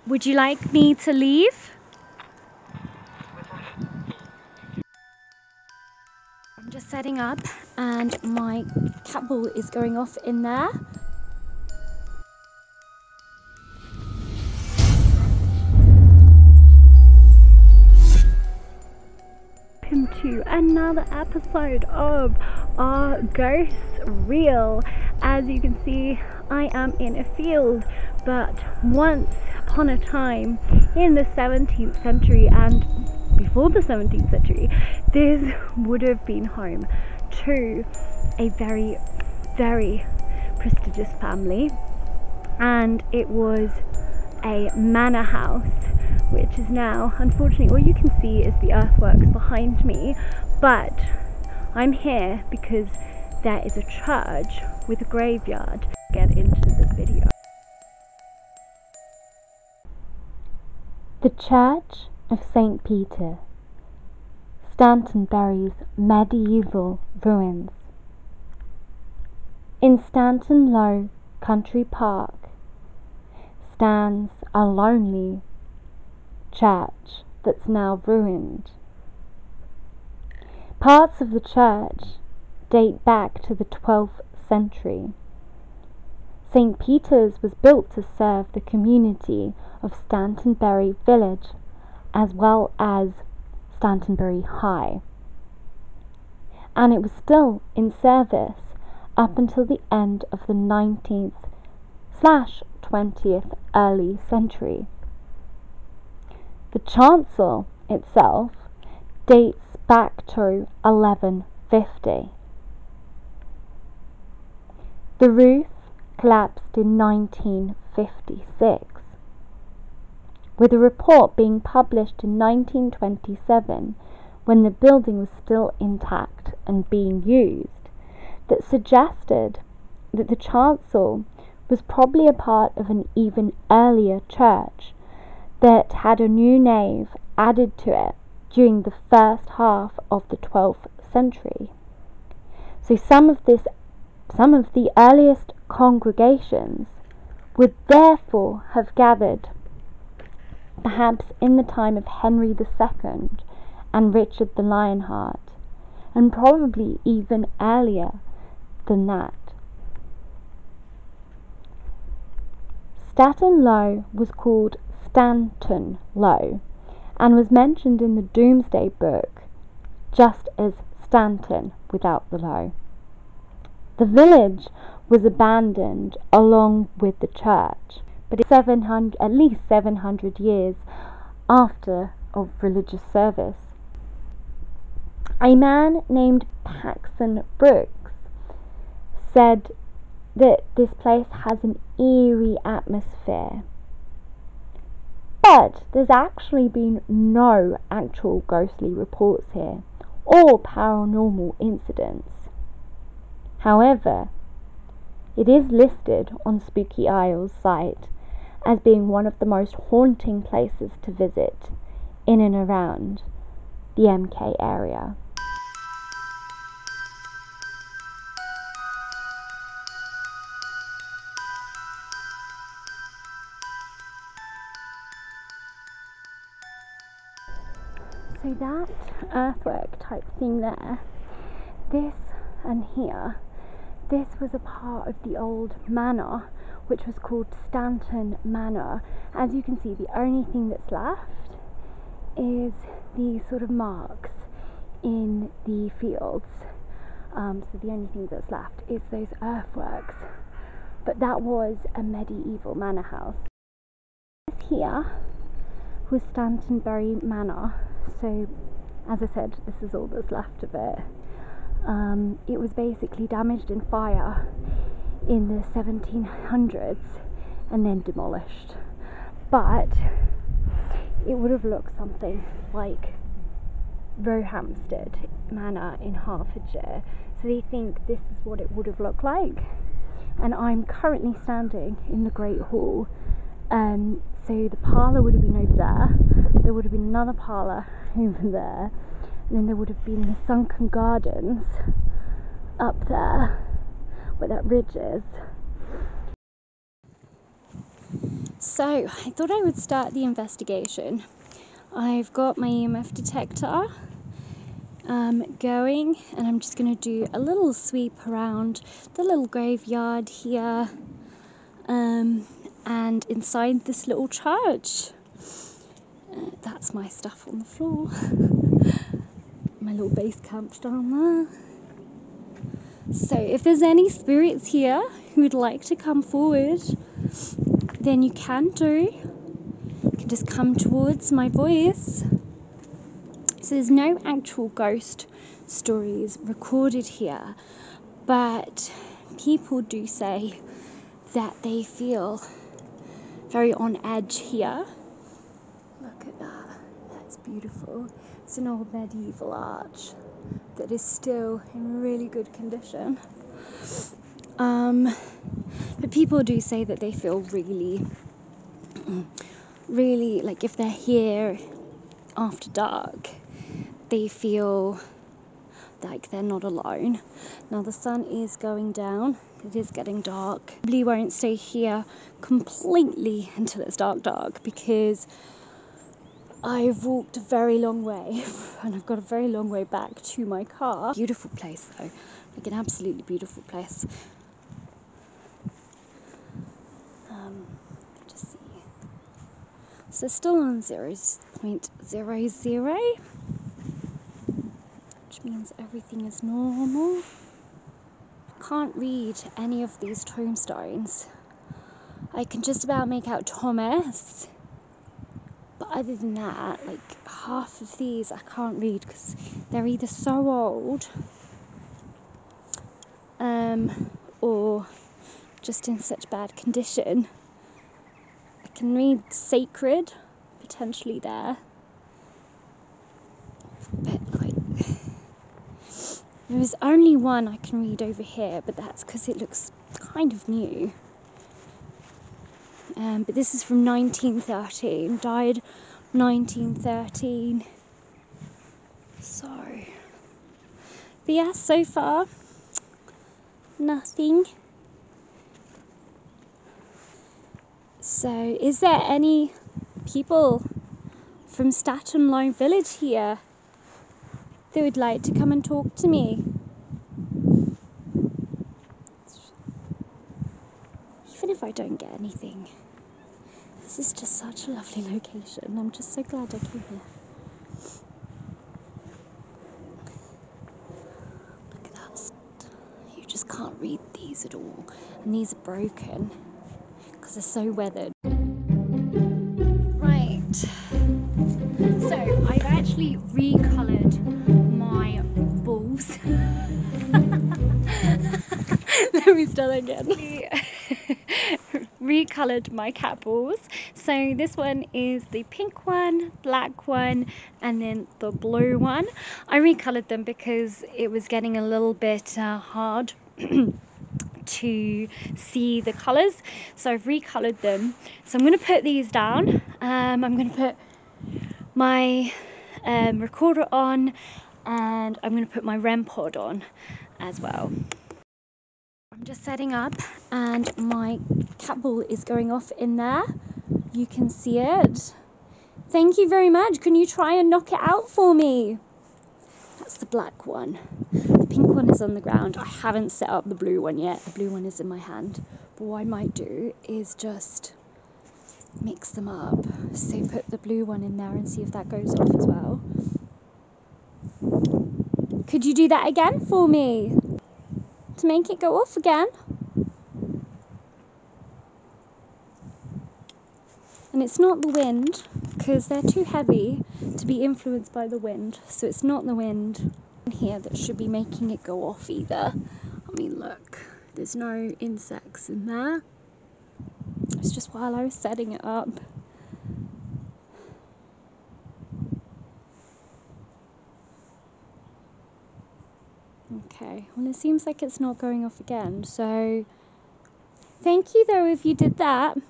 Would you like me to leave? I'm just setting up and my cat ball is going off in there. Welcome to another episode of Are Ghosts Real? As you can see, I am in a field, but once upon a time in the 17th century and before the 17th century, this would have been home to a very, very prestigious family, and it was a manor house, which is now, unfortunately, all you can see is the earthworks behind me, but I'm here because there is a church with a graveyard. Get into the video. The Church of St. Peter, Stantonbury's medieval ruins. In Stanton Low Country Park stands a lonely church that's now ruined. Parts of the church date back to the 12th century. St. Peter's was built to serve the community of Stantonbury Village as well as Stantonbury High, and it was still in service up until the end of the 19th/20th early century. The chancel itself dates back to 1150. The roof collapsed in 1956, with a report being published in 1927 when the building was still intact and being used, that suggested that the chancel was probably a part of an even earlier church that had a new nave added to it during the first half of the 12th century. So some of the earliest congregations would therefore have gathered perhaps in the time of Henry II and Richard the Lionheart, and probably even earlier than that. Stanton Low was called Stanton Low and was mentioned in the Domesday Book just as Stanton without the Low. The village was abandoned along with the church, but at least 700 years after of religious service. A man named Paxson Brooks said that this place has an eerie atmosphere, but there's actually been no actual ghostly reports here or paranormal incidents. However, it is listed on Spooky Isle's site as being one of the most haunting places to visit in and around the MK area. So that earthwork type thing there, this and here, this was a part of the old manor, which was called Stanton Manor. As you can see, the only thing that's left is the sort of marks in the fields. So the only thing that's left is those earthworks. But that was a medieval manor house. This here was Stantonbury Manor. So, as I said, this is all that's left of it. It was basically damaged in fire in the 1700s and then demolished, but it would have looked something like Roehampstead Manor in Hertfordshire, so they think this is what it would have looked like. And I'm currently standing in the Great Hall, so the parlour would have been over there would have been another parlour over there, and then there would have been the sunken gardens up there where that ridge is. So I thought I would start the investigation. I've got my EMF detector going, and I'm just going to do a little sweep around the little graveyard here and inside this little church. That's my stuff on the floor. My little base camp's down there. So if there's any spirits here who would like to come forward, then you can do. You can just come towards my voice. So there's no actual ghost stories recorded here, but people do say that they feel very on edge here. Look at that, that's beautiful. It's an old medieval arch that is still in really good condition. But people do say that they feel really, like if they're here after dark, they feel like they're not alone. Now the sun is going down, it is getting dark. Probably won't stay here completely until it's dark because I've walked a very long way and I've got a very long way back to my car. Beautiful place though, like an absolutely beautiful place. Just see. So still on 0.00, which means everything is normal. I can't read any of these tombstones. I can just about make out Thomas. But other than that, like half of these I can't read because they're either so old or just in such bad condition. I can read sacred, potentially there. But like, there is only one I can read over here, but that's because it looks kind of new. But this is from 1913, died 1913. So, but yeah, so far, nothing. So, is there any people from Stanton Low Village here that would like to come and talk to me? Even if I don't get anything. This is just such a lovely location. I'm just so glad I came here. Look at that. You just can't read these at all. And these are broken because they're so weathered. Right. So I've actually recolored my balls. Let me start again. Recolored my cat balls. So this one is the pink one, black one, and then the blue one. I recolored them because it was getting a little bit hard to see the colors, so I've recolored them. So I'm going to put these down. I'm going to put my recorder on, and I'm going to put my REM pod on as well. I'm just setting up and my cat ball is going off in there. You can see it. Thank you very much. Can you try and knock it out for me? That's the black one. The pink one is on the ground. I haven't set up the blue one yet. The blue one is in my hand. But what I might do is just mix them up. So put the blue one in there and see if that goes off as well. Could you do that again for me? To make it go off again. And it's not the wind, because they're too heavy to be influenced by the wind. So it's not the wind in here that should be making it go off either. I mean, look, there's no insects in there. It's just while I was setting it up. Okay, well it seems like it's not going off again, so thank you though if you did that. I'm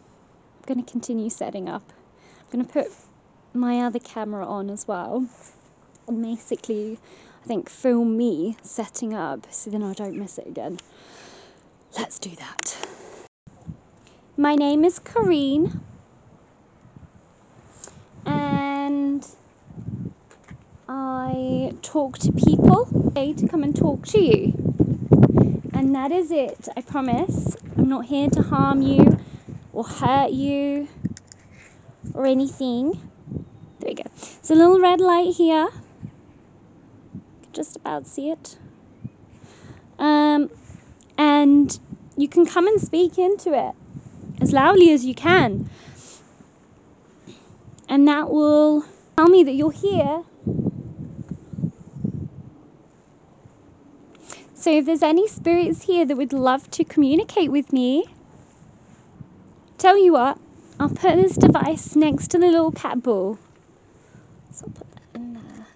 going to continue setting up. I'm going to put my other camera on as well and basically, I think, film me setting up so then I don't miss it again. Let's do that. My name is Karine. and I talk to people to come and talk to you. And that is it, I promise. I'm not here to harm you or hurt you or anything. There we go. There's a little red light here. You can just about see it. And you can come and speak into it as loudly as you can. And that will tell me that you're here. So if there's any spirits here that would love to communicate with me, tell you what, I'll put this device next to the little cat ball. So I'll put that in there.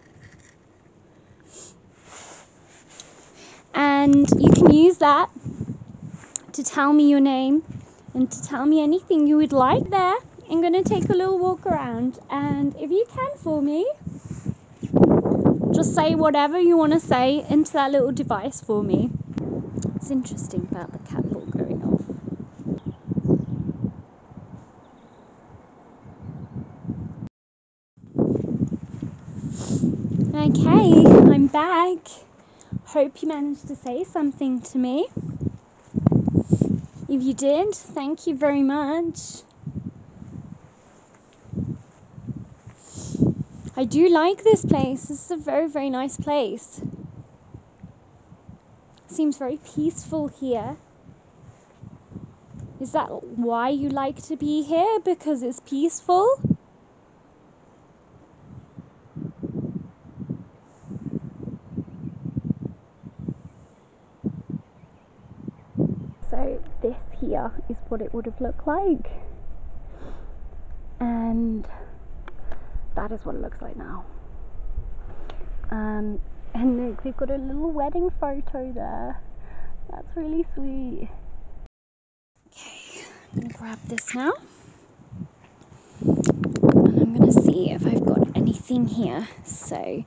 And you can use that to tell me your name and to tell me anything you would like there. I'm going to take a little walk around, and if you can for me, just say whatever you want to say into that little device for me. It's interesting about the cat ball going off. Okay, I'm back. Hope you managed to say something to me. If you did, thank you very much. I do like this place. This is a very, very nice place. Seems very peaceful here. Is that why you like to be here? Because it's peaceful? So this here is what it would have looked like. And that is what it looks like now. And look, they've got a little wedding photo there. That's really sweet. Okay, I'm going to grab this now. And I'm going to see if I've got anything here. So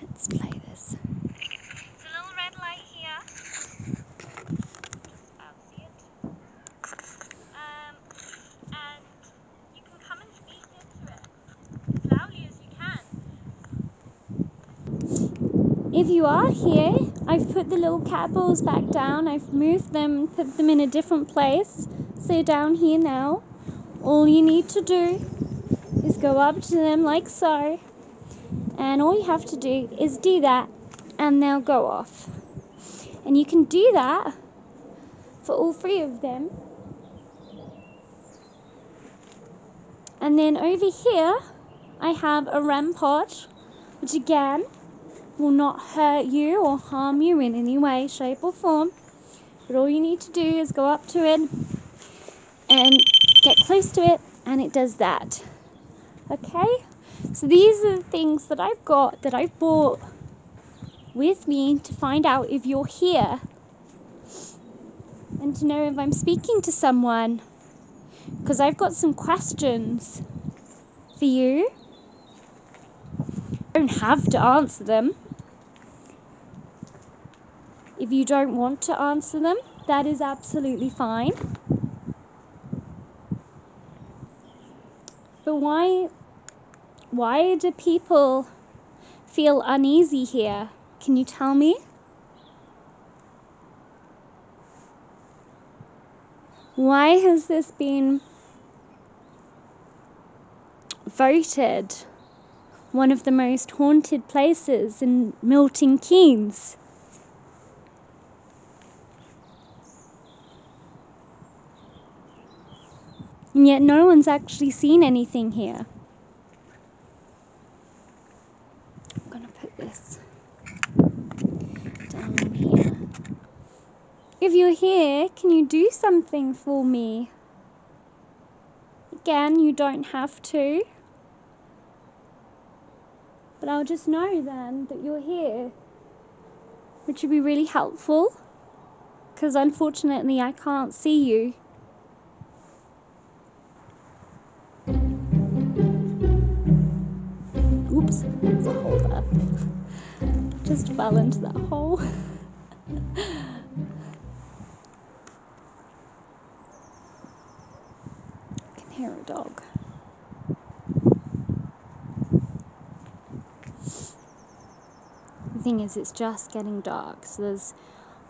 let's play this. It's a little red light here. Just about see it. And you can come and speak into it as loudly as you can. If you are here, I've put the little cat balls back down. I've moved them, put them in a different place. So they're down here now. All you need to do is go up to them like so. And all you have to do is do that, and they'll go off. And you can do that for all three of them. And then over here, I have a REM pod, which again will not hurt you or harm you in any way, shape or form. But all you need to do is go up to it and get close to it, and it does that. Okay? So these are the things that I've got, that I've brought with me to find out if you're here and to know if I'm speaking to someone, because I've got some questions for you. You don't have to answer them. If you don't want to answer them, that is absolutely fine. But why do people feel uneasy here? Can you tell me? Why has this been voted one of the most haunted places in Milton Keynes? And yet no one's actually seen anything here. I'm going to put this down here. If you're here, can you do something for me? Again, you don't have to. But I'll just know then that you're here, which would be really helpful, because unfortunately I can't see you. Oops, there's a hole there. Just fell into that hole. I can hear a dog. thing is, it's just getting dark, so there's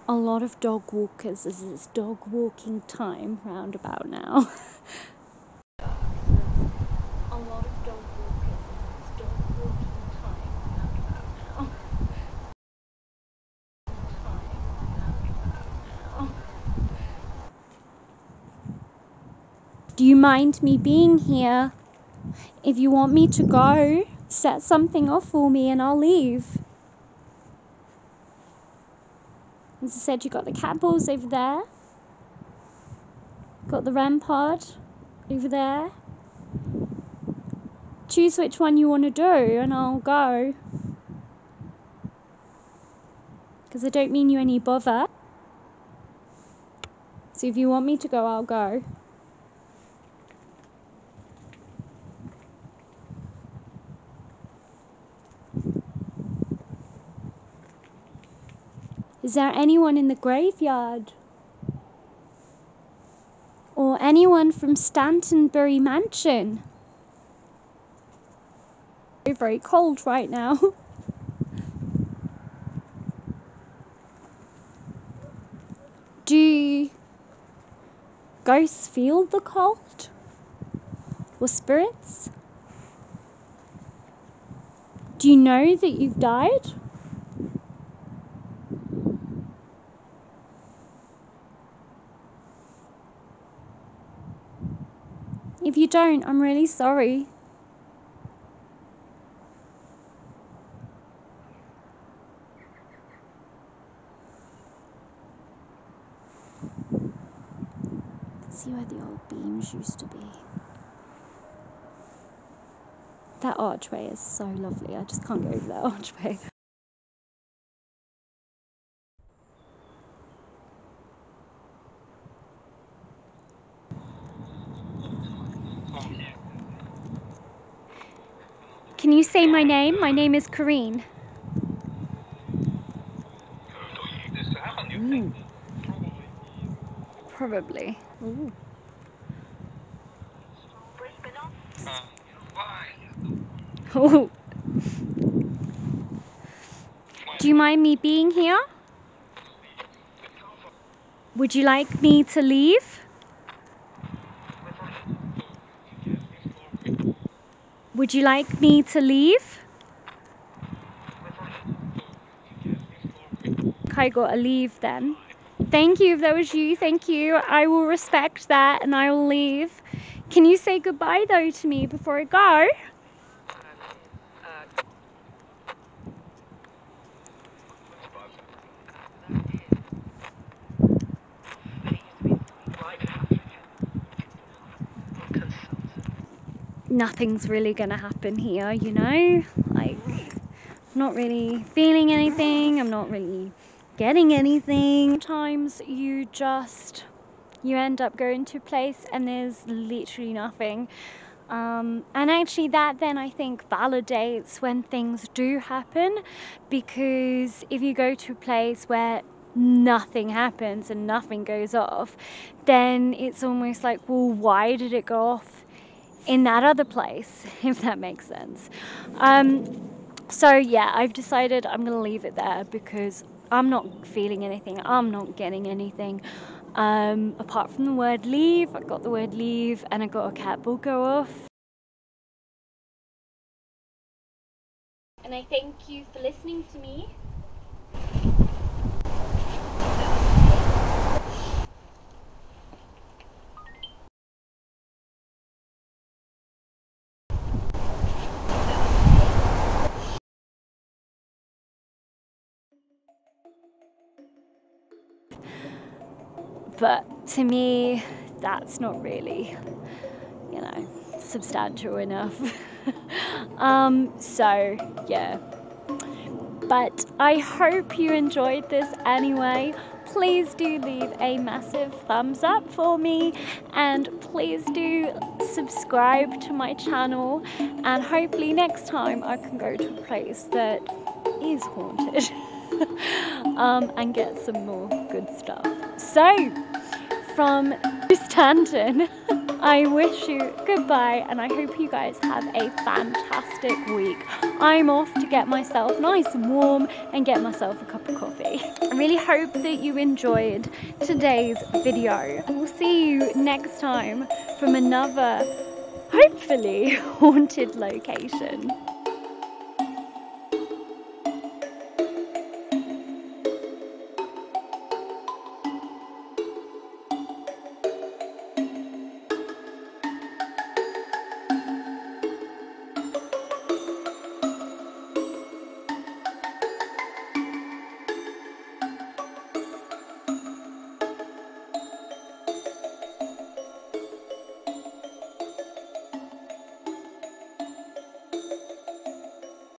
a lot of dog walkers as it's dog walking time round about now. A lot of dog walkers as it's dog walking time round about now. Do you mind me being here? If you want me to go, set something off for me and I'll leave. As I said, you got the cat balls over there. Got the rampart over there. Choose which one you want to do and I'll go. Because I don't mean you any bother. So if you want me to go, I'll go. Is there anyone in the graveyard? Or anyone from Stantonbury Mansion? Very, very cold right now. Do ghosts feel the cold? Or spirits? Do you know that you've died? If you don't, I'm really sorry. See where the old beams used to be. That archway is so lovely. I just can't get over that archway. Can you say my name? My name is Corrine. Ooh. Probably. Ooh. Oh. Do you mind me being here? Would you like me to leave? Would you like me to leave? I gotta leave then. Thank you, if that was you, thank you. I will respect that and I will leave. Can you say goodbye though to me before I go? Nothing's really gonna happen here, you know? Like, I'm not really feeling anything, I'm not really getting anything. Sometimes you end up going to a place and there's literally nothing. And actually that then I think validates when things do happen, because if you go to a place where nothing happens and nothing goes off, then it's almost like, well, why did it go off in that other place, if that makes sense. So yeah, I've decided I'm gonna leave it there because I'm not feeling anything, I'm not getting anything. Apart from the word leave, I got the word leave and I got a cat ball go off. And I thank you for listening to me. But to me, that's not really, you know, substantial enough. So yeah. But I hope you enjoyed this anyway. Please do leave a massive thumbs up for me and please do subscribe to my channel, and hopefully next time I can go to a place that is haunted and get some more good stuff. So from Stanton, I wish you goodbye, and I hope you guys have a fantastic week. I'm off to get myself nice and warm and get myself a cup of coffee. I really hope that you enjoyed today's video. We'll see you next time from another, hopefully, haunted location.